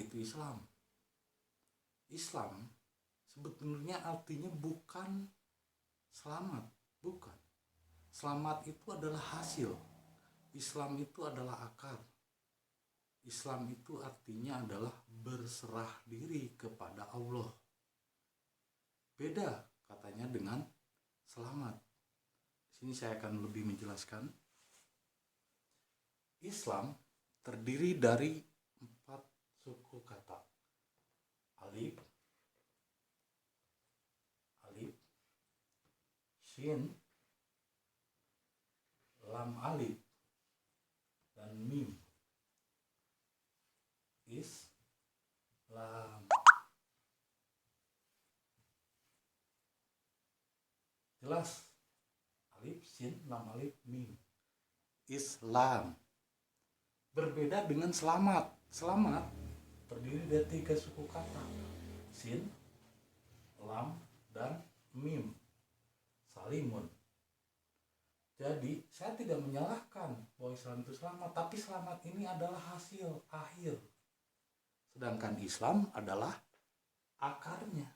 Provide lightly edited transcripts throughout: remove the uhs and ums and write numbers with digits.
itu Islam? Islam sebetulnya artinya bukan selamat, bukan. Selamat itu adalah hasil. Islam itu adalah akar. Islam itu artinya adalah berserah diri kepada Allah. Beda katanya dengan selamat. Di sini saya akan lebih menjelaskan. Islam terdiri dari 4 suku kata. Alif, shin, lam alif, dan mim. Islam. Jelas? Alif, shin, lam alif, mim. Islam. Berbeda dengan selamat. Selamat terdiri dari 3 suku kata. Shin, lam, dan mim. Salimun. Jadi saya tidak menyalahkan bahwa Islam itu selamat, tapi selamat ini adalah hasil akhir. Sedangkan Islam adalah akarnya.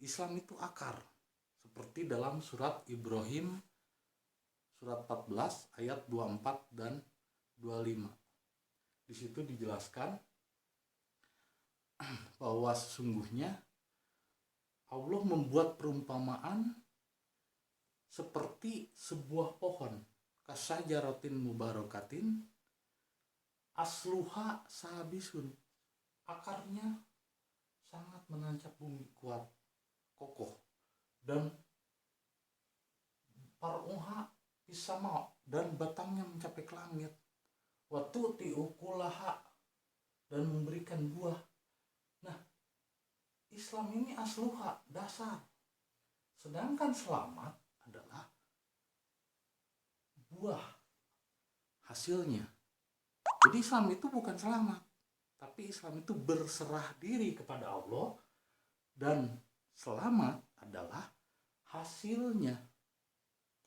Islam itu akar. Seperti dalam surat Ibrahim surat 14 ayat 24 dan 25. Di situ dijelaskan bahwa sesungguhnya Allah membuat perumpamaan seperti sebuah pohon, kasyajaratin mubarakatin asluha sabisun. Akarnya sangat menancap bumi, kuat, kokoh, dan paruha isama, dan batangnya mencapai ke langit. Watu tiukulaha, dan memberikan buah. Nah, Islam ini asluha, dasar. Sedangkan selamat adalah buah, hasilnya. Jadi Islam itu bukan selamat, tapi Islam itu berserah diri kepada Allah, dan selamat adalah hasilnya.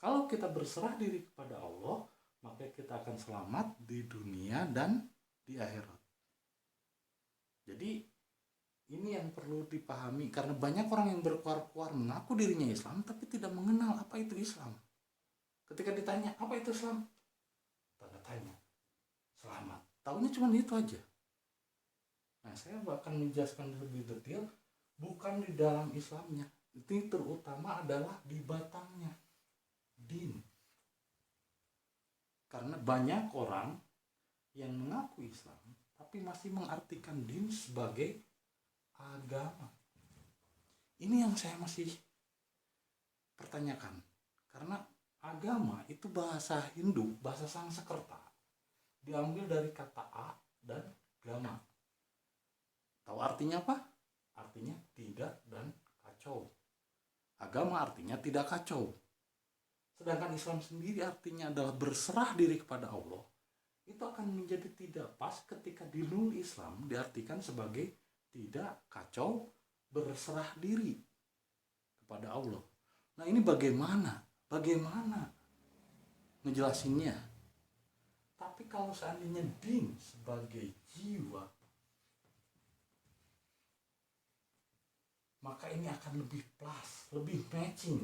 Kalau kita berserah diri kepada Allah, maka kita akan selamat di dunia dan di akhirat. Jadi ini yang perlu dipahami, karena banyak orang yang berkuar-kuar mengaku dirinya Islam tapi tidak mengenal apa itu Islam. Ketika ditanya apa itu Islam, tanda tanya, selamat. Taunya cuma itu aja. Nah, saya akan menjelaskan lebih detail, bukan di dalam Islamnya, itu terutama adalah di batangnya, din. Karena banyak orang yang mengaku Islam tapi masih mengartikan din sebagai agama. Ini yang saya masih pertanyakan, karena agama itu bahasa Hindu, bahasa Sanskerta, diambil dari kata a dan gama. Tahu artinya apa? Artinya tidak dan kacau. Agama artinya tidak kacau. Sedangkan Islam sendiri artinya adalah berserah diri kepada Allah. Itu akan menjadi tidak pas ketika di Nurul Islam diartikan sebagai tidak kacau, berserah diri kepada Allah. Nah, ini bagaimana ngejelasinnya? Tapi kalau seandainya din sebagai jiwa, maka ini akan lebih plus, lebih matching.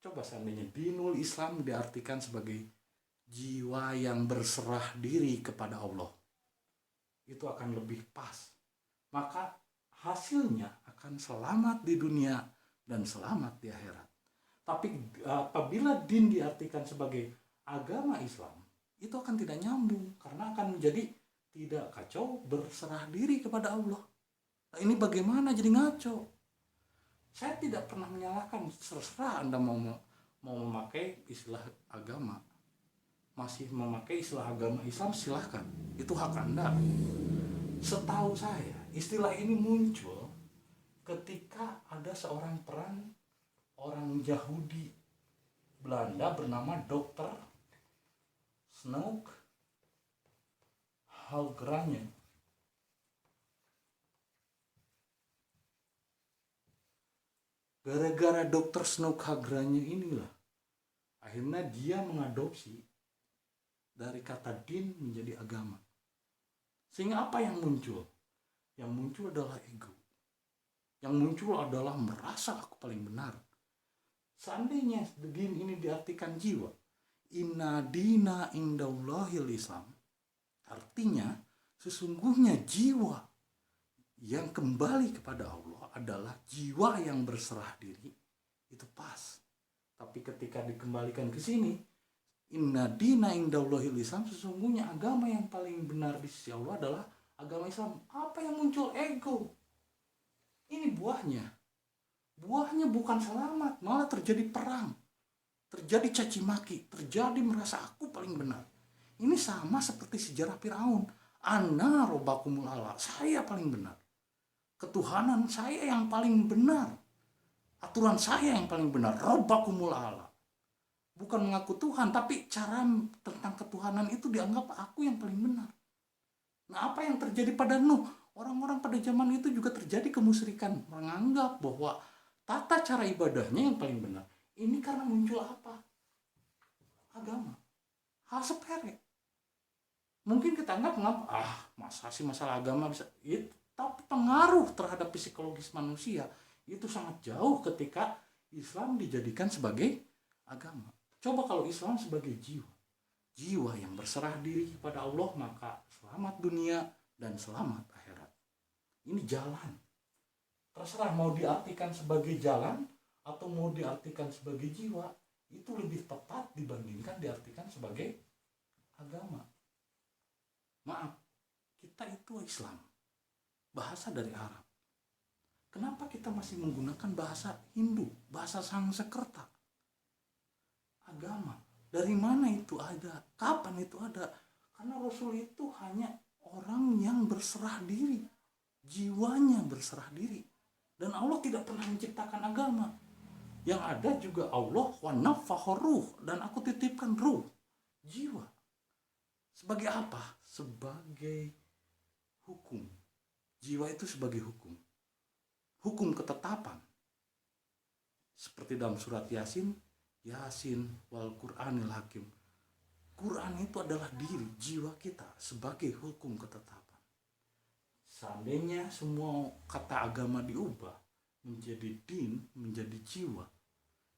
Coba seandainya dinul Islam diartikan sebagai jiwa yang berserah diri kepada Allah, itu akan lebih pas. Maka hasilnya akan selamat di dunia dan selamat di akhirat. Tapi apabila din diartikan sebagai agama Islam, itu akan tidak nyambung, karena akan menjadi tidak kacau, berserah diri kepada Allah. Nah, ini bagaimana jadi ngaco? Saya tidak pernah menyalahkan, terserah Anda mau memakai istilah agama, masih memakai istilah agama Islam, silahkan, itu hak Anda. Setahu saya istilah ini muncul ketika ada seorang peran orang Yahudi Belanda bernama Dr. Snoek Halgranje. Gara-gara Dr. Snoek Halgranje inilah akhirnya dia mengadopsi dari kata din menjadi agama. Sehingga apa yang muncul? Yang muncul adalah ego. Yang muncul adalah merasa aku paling benar. Seandainya din ini diartikan jiwa, inna dina indallahil Islam, artinya sesungguhnya jiwa yang kembali kepada Allah adalah jiwa yang berserah diri, itu pas. Tapi ketika dikembalikan ke sini, inna dina indallahil Islam, sesungguhnya agama yang paling benar di sisi Allah adalah agama Islam. Apa yang muncul? Ego. Ini buahnya. Buahnya bukan selamat, malah terjadi perang, terjadi caci maki, terjadi merasa aku paling benar. Ini sama seperti sejarah Firaun. Ana robbakumul a'la, saya paling benar. Ketuhanan saya yang paling benar. Aturan saya yang paling benar. Robbakumul a'la. Bukan mengaku Tuhan, tapi cara tentang ketuhanan itu dianggap aku yang paling benar. Nah, apa yang terjadi pada Nuh? Orang-orang pada zaman itu juga terjadi kemusyrikan, menganggap bahwa tata cara ibadahnya yang paling benar. Ini karena muncul apa? Agama. Hal sepele. Mungkin kita anggap masa sih masalah agama bisa itu, tapi pengaruh terhadap psikologis manusia itu sangat jauh ketika Islam dijadikan sebagai agama. Coba kalau Islam sebagai jiwa yang berserah diri kepada Allah, maka selamat dunia dan selamat akhirat. Ini jalan. Terserah mau diartikan sebagai jalan atau mau diartikan sebagai jiwa, itu lebih tepat dibandingkan diartikan sebagai agama. Maaf, kita itu Islam, bahasa dari Arab. Kenapa kita masih menggunakan bahasa Hindu, bahasa Sanskerta? Agama, dari mana itu ada? Kapan itu ada? Karena Rasul itu hanya orang yang berserah diri, jiwanya berserah diri. Dan Allah tidak pernah menciptakan agama. Yang ada juga Allah wa nafakha ruh, dan aku titipkan ruh, jiwa. Sebagai apa? Sebagai hukum. Jiwa itu sebagai hukum. Hukum ketetapan. Seperti dalam surat Yasin wal Qur'anil hakim. Quran itu adalah diri, jiwa kita sebagai hukum ketetapan. Seandainya semua kata agama diubah menjadi din, menjadi jiwa,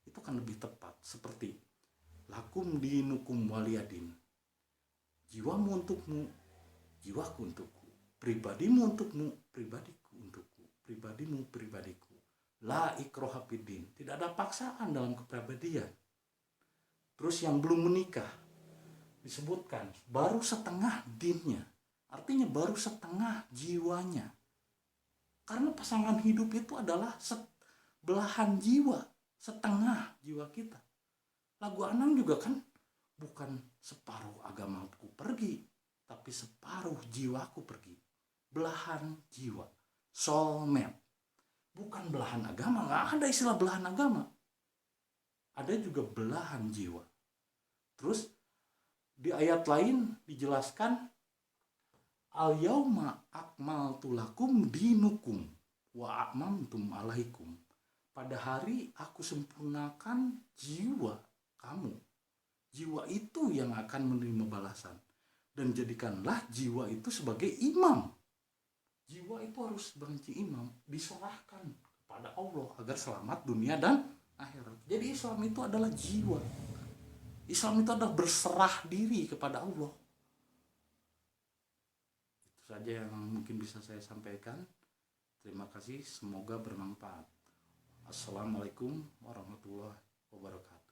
itu akan lebih tepat. Seperti lakum dinukum waliyadin. Jiwamu untukmu, jiwaku untukku. Pribadimu untukmu, pribadiku untukku. Pribadimu, pribadiku. La ikroha fiddin. Tidak ada paksaan dalam kepribadian. Terus yang belum menikah disebutkan baru setengah dinnya. Artinya baru setengah jiwanya. Karena pasangan hidup itu adalah belahan jiwa, setengah jiwa kita. Lagu Anang juga kan bukan separuh agamaku pergi, tapi separuh jiwaku pergi. Belahan jiwa, soulmate. Bukan belahan agama, nggak ada istilah belahan agama. Ada juga belahan jiwa. Terus di ayat lain dijelaskan al-yauma akmaltu lakum dinukum wa atmamtum alaikum. Pada hari aku sempurnakan jiwa kamu. Jiwa itu yang akan menerima balasan. Dan jadikanlah jiwa itu sebagai imam. Jiwa itu harus sebagai imam, diserahkan kepada Allah agar selamat dunia dan akhirat. Jadi Islam itu adalah jiwa. Islam itu adalah berserah diri kepada Allah. Itu saja yang mungkin bisa saya sampaikan. Terima kasih, semoga bermanfaat. Assalamualaikum warahmatullahi wabarakatuh.